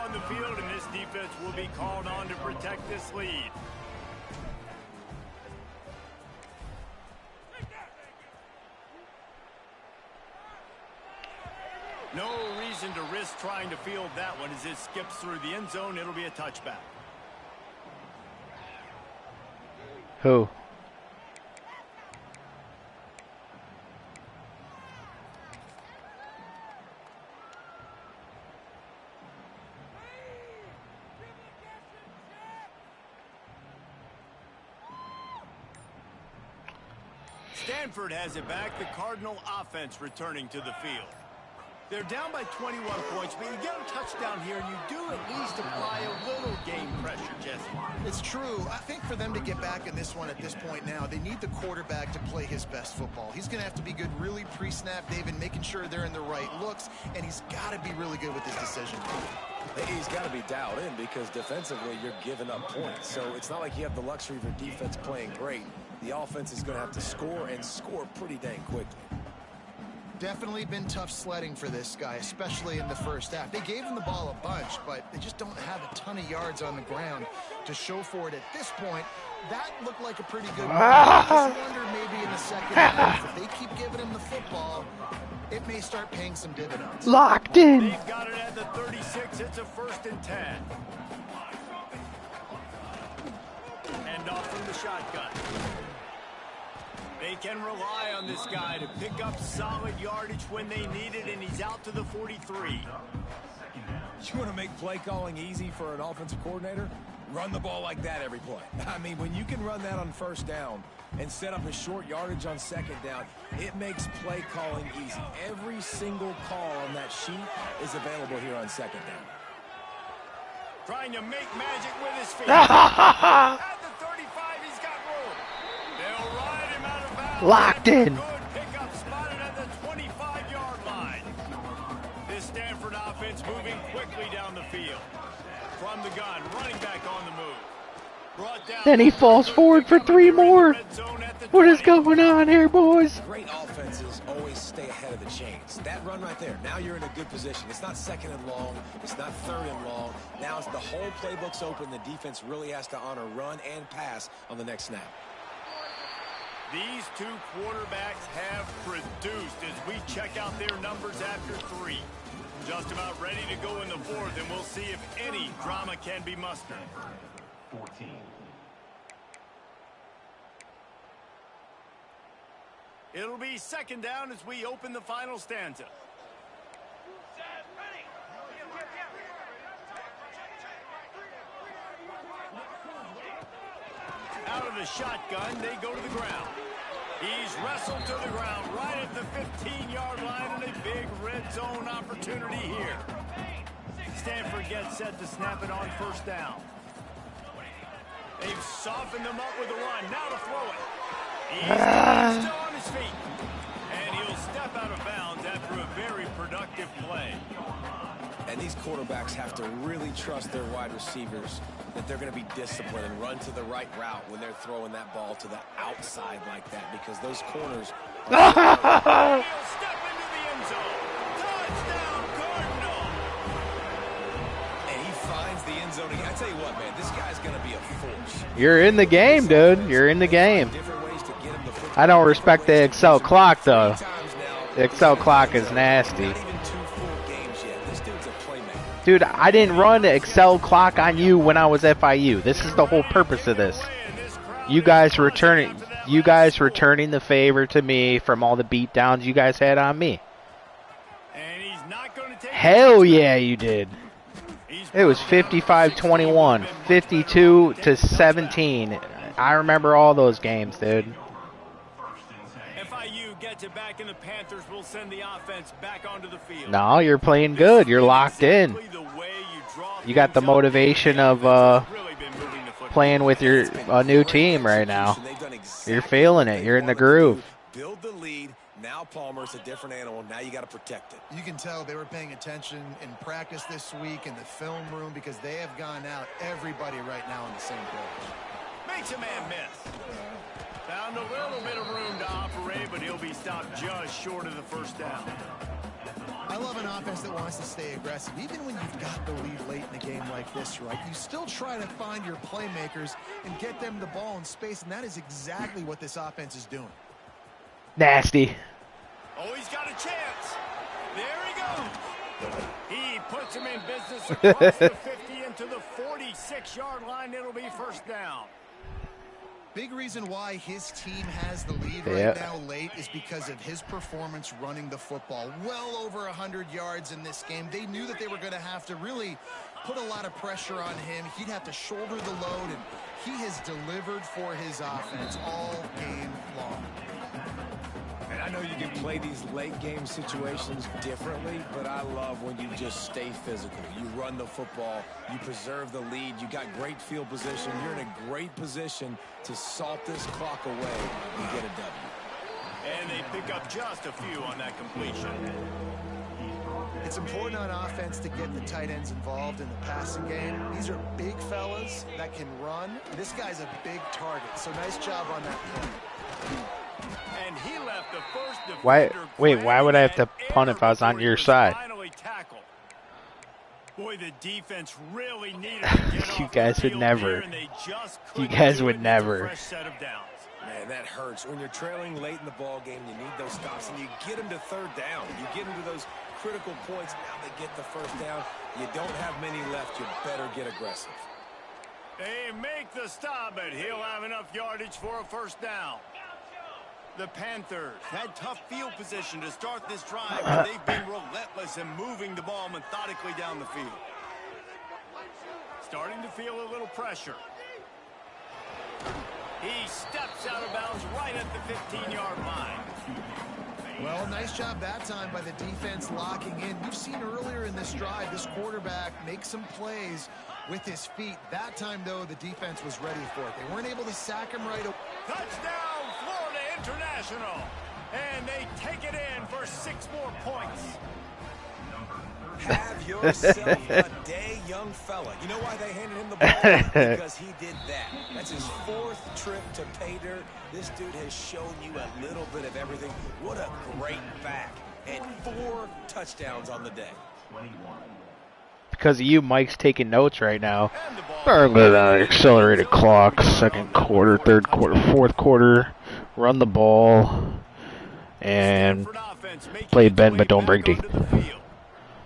on the field, and this defense will be called on to protect this lead. No reason to risk trying to field that one as it skips through the end zone. It'll be a touchback. Who? Stanford has it back. The Cardinal offense returning to the field. They're down by 21 points, but you get a touchdown here, and you do at least apply a little game pressure, Jesse. It's true. I think for them to get back in this one at this point now, they need the quarterback to play his best football. He's going to have to be good really pre-snap, David, making sure they're in the right looks, and he's got to be really good with his decision. He's got to be dialed in because defensively you're giving up points. So it's not like you have the luxury of your defense playing great. The offense is going to have to score and score pretty dang quickly. Definitely been tough sledding for this guy, especially in the first half. They gave him the ball a bunch, but they just don't have a ton of yards on the ground to show for it at this point. That looked like a pretty good one. I just wonder maybe in the second half, if they keep giving him the football, it may start paying some dividends. Locked in. They've got it at the 36. It's a 1st and 10. Hand off from the shotgun. They can rely on this guy to pick up solid yardage when they need it, and he's out to the 43. You want to make play calling easy for an offensive coordinator? Run the ball like that every play. I mean, when you can run that on 1st down and set up a short yardage on 2nd down, it makes play calling easy. Every single call on that sheet is available here on 2nd down. Trying to make magic with his feet. At the 35, he's got room. They'll ride him out of bounds. Locked in. Good pickup spotted at the 25-yard line. This Stanford offense moving quickly down the field. From the gun, running back on the move. Brought down. Then he falls forward for 3 more. What is going on here, boys? Great offenses always stay ahead of the chains. That run right there, now you're in a good position. It's not 2nd and long. It's not 3rd and long. Now it's the whole playbook's open. The defense really has to honor run and pass on the next snap. These two quarterbacks have produced as we check out their numbers after 3. Just about ready to go in the 4th, and we'll see if any drama can be mustered. 14. It'll be 2nd down as we open the final stanza. Out of the shotgun, they go to the ground. He's wrestled to the ground right at the 15-yard line, and a big red zone opportunity here. Stanford gets set to snap it on 1st down. They've softened them up with a run. Now to throw it. He's still on his feet. And he'll step out of bounds after a very productive play. And these quarterbacks have to really trust their wide receivers that they're going to be disciplined and run to the right route when they're throwing that ball to the outside like that, because those corners he'll step into the end zone. Touchdown, Cardinal. And he finds the end zone. I tell you what, man, this guy's going to be a force. You're in the game, dude. You're in the game. I don't respect the Excel clock, though. The Excel clock is nasty. Dude, I didn't run the Excel clock on you when I was FIU. This is the whole purpose of this. You guys returning the favor to me from all the beatdowns you guys had on me. Hell yeah, you did. It was 55-21, 52-17. I remember all those games, dude. FIU gets it back, and the Panthers will send the offense back onto the field. No, you're playing good. You're locked in. You got the motivation of playing with your new team right now. You're feeling it. You're in the groove. Build the lead. Now Palmer's a different animal. Now you got to protect it. You can tell they were paying attention in practice this week in the film room, because they have gone out everybody right now on the same page. Makes a man miss. Found a little bit of room to operate, but he'll be stopped just short of the 1st down. I love an offense that wants to stay aggressive. Even when you've got the lead late in a game like this, right, you still try to find your playmakers and get them the ball in space, and that is exactly what this offense is doing. Nasty. Oh, he's got a chance. There he goes. He puts him in business across the 50 into the 46-yard line. It'll be first down. Big reason why his team has the lead right now late is because of his performance running the football. Well over 100 yards in this game. They knew that they were going to have to really put a lot of pressure on him. He'd have to shoulder the load, and he has delivered for his offense all game long. And I know you can play these late game situations differently, but I love when you just stay physical. You run the football, you preserve the lead, you got great field position, you're in a great position to salt this clock away and get a W. And they pick up just a few on that completion. It's important on offense to get the tight ends involved in the passing game. These are big fellas that can run. This guy's a big target, so nice job on that point. And he left the first why would I have to punt if I was on your side? Boy, the defense really needed to get You guys would never. You guys would never. Man, that hurts. When you're trailing late in the ball game, you need those stops, and you get them to third down. You get them to those critical points. Now they get the first down. You don't have many left. You better get aggressive. They make the stop, but he'll have enough yardage for a first down. The Panthers had tough field position to start this drive, but they've been relentless in moving the ball methodically down the field. Starting to feel a little pressure. He steps out of bounds right at the 15-yard line. Well, nice job that time by the defense locking in. We've seen earlier in this drive, this quarterback make some plays with his feet. That time, though, the defense was ready for it. They weren't able to sack him right away. Touchdown, Florida International. And they take it in for 6 more points. Have yourself a day, young fella. You know why they handed him the ball? Because he did that. That's his 4th trip to pay dirt. This dude has shown you a little bit of everything. What a great back. And 4 touchdowns on the day. Because of you, Mike's taking notes right now. Start with accelerated clock, second quarter, third quarter, fourth quarter. Run the ball. And play bend, but don't break deep.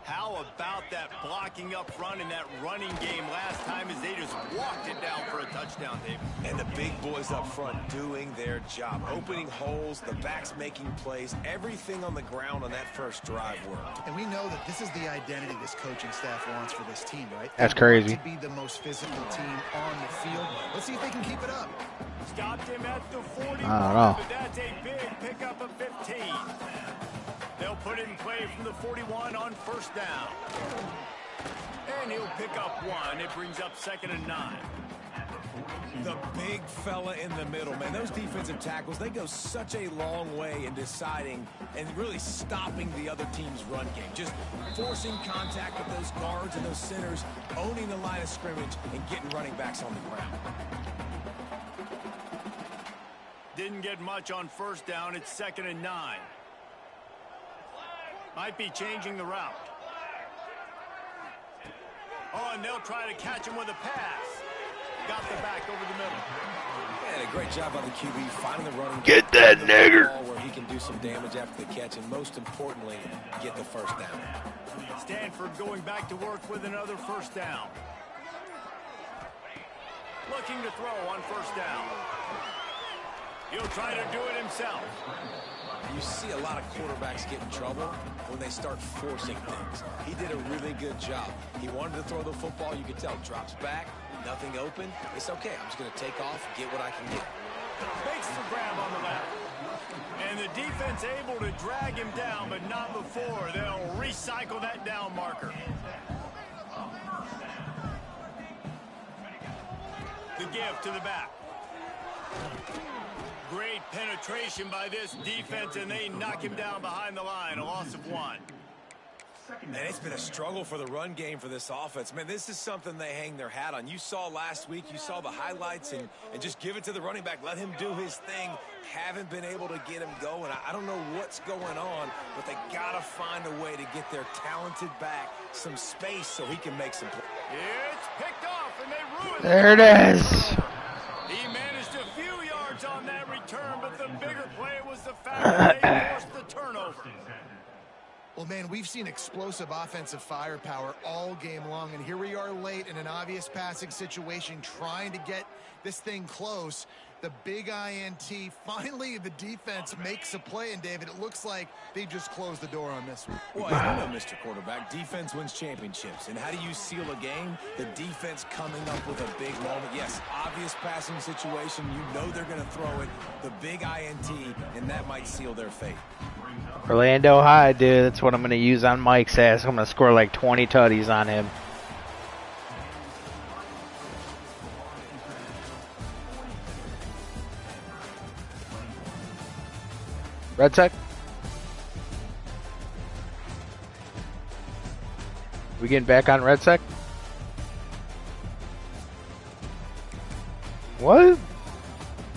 How about that blocking up front in that running game last time as they just walked it down for a touchdown, Dave? And the big boys up front doing their job. Opening holes, the backs making plays, everything on the ground on that first drive worked. And we know that this is the identity this coaching staff wants for this team, right? That's crazy. To be the most physical team on the field. Let's see if they can keep it up. Stopped him at the 41, I don't know. but that's a big pickup of 15. They'll put it in play from the 41 on first down. And he'll pick up 1. It brings up 2nd and 9. The big fella in the middle, man. Those defensive tackles, they go such a long way in deciding and really stopping the other team's run game. Just forcing contact with those guards and those centers, owning the line of scrimmage, and getting running backs on the ground. Didn't get much on first down. It's 2nd and 9. Might be changing the route. Oh, and they'll try to catch him with a pass. Got the back over the middle. And a great job by the QB finding the running. Get that nigger. Where he can do some damage after the catch, and most importantly, get the first down. Stanford going back to work with another first down. Looking to throw on first down. He'll try to do it himself. You see a lot of quarterbacks get in trouble when they start forcing things. He did a really good job. He wanted to throw the football. You could tell. Drops back, nothing open. It's okay. I'm just going to take off, get what I can get. Makes the grab on the left. And the defense able to drag him down, but not before. They'll recycle that down marker. The give to the back. Great penetration by this defense, and they knock him down behind the line. A loss of 1. And it's been a struggle for the run game for this offense. Man, this is something they hang their hat on. You saw last week, you saw the highlights, and just give it to the running back. Let him do his thing. Haven't been able to get him going. I don't know what's going on, but they got to find a way to get their talented back some space so he can make some plays. It's picked off, and they ruined it. There it is. He managed a few yards on that return, but the bigger play was the fact that they forced the turnover. Well, man, we've seen explosive offensive firepower all game long, and here we are late in an obvious passing situation trying to get this thing close. The big INT, finally the defense makes a play, and David, it looks like they just closed the door on this one. Well, you know, Mr. Quarterback, defense wins championships. And how do you seal a game? The defense coming up with a big moment. Yes, obvious passing situation. You know they're going to throw it. The big INT, and that might seal their fate. Orlando High, dude. That's what I'm going to use on Mike's ass. I'm going to score like 20 tutties on him. Red Sec? We getting back on Red Sec? What?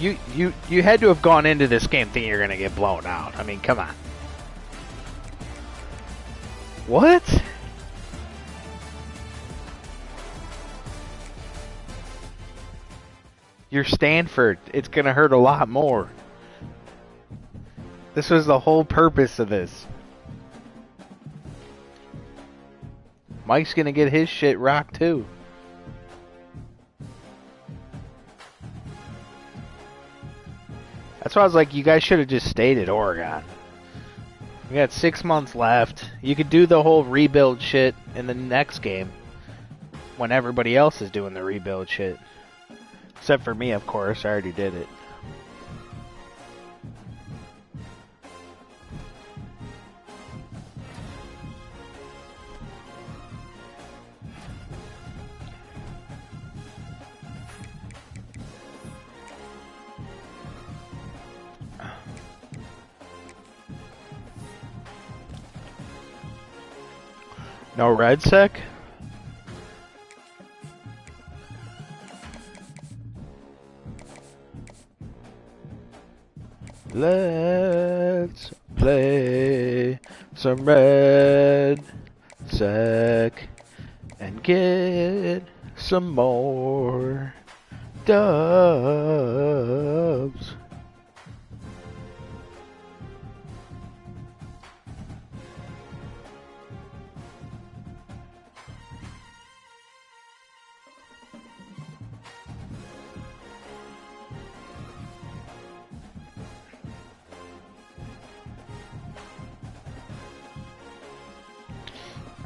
You had to have gone into this game thinking you're gonna get blown out. I mean, come on. What? You're Stanford. It's gonna hurt a lot more. This was the whole purpose of this. Mike's gonna get his shit rocked too. That's why I was like, you guys should have just stayed at Oregon. We got 6 months left. You could do the whole rebuild shit in the next game when everybody else is doing the rebuild shit. Except for me, of course. I already did it. No red sec? Let's play some red sec and get some more dubs.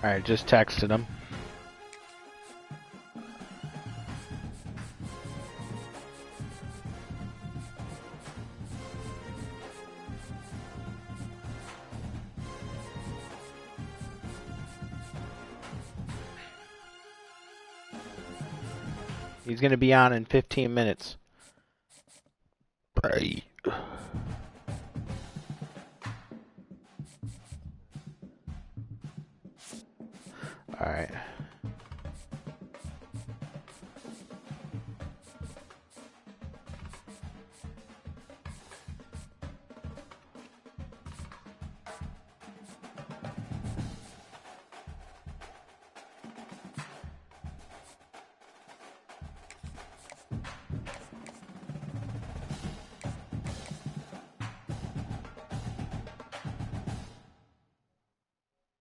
Alright, just texted him. He's gonna be on in 15 minutes. Bye. All right.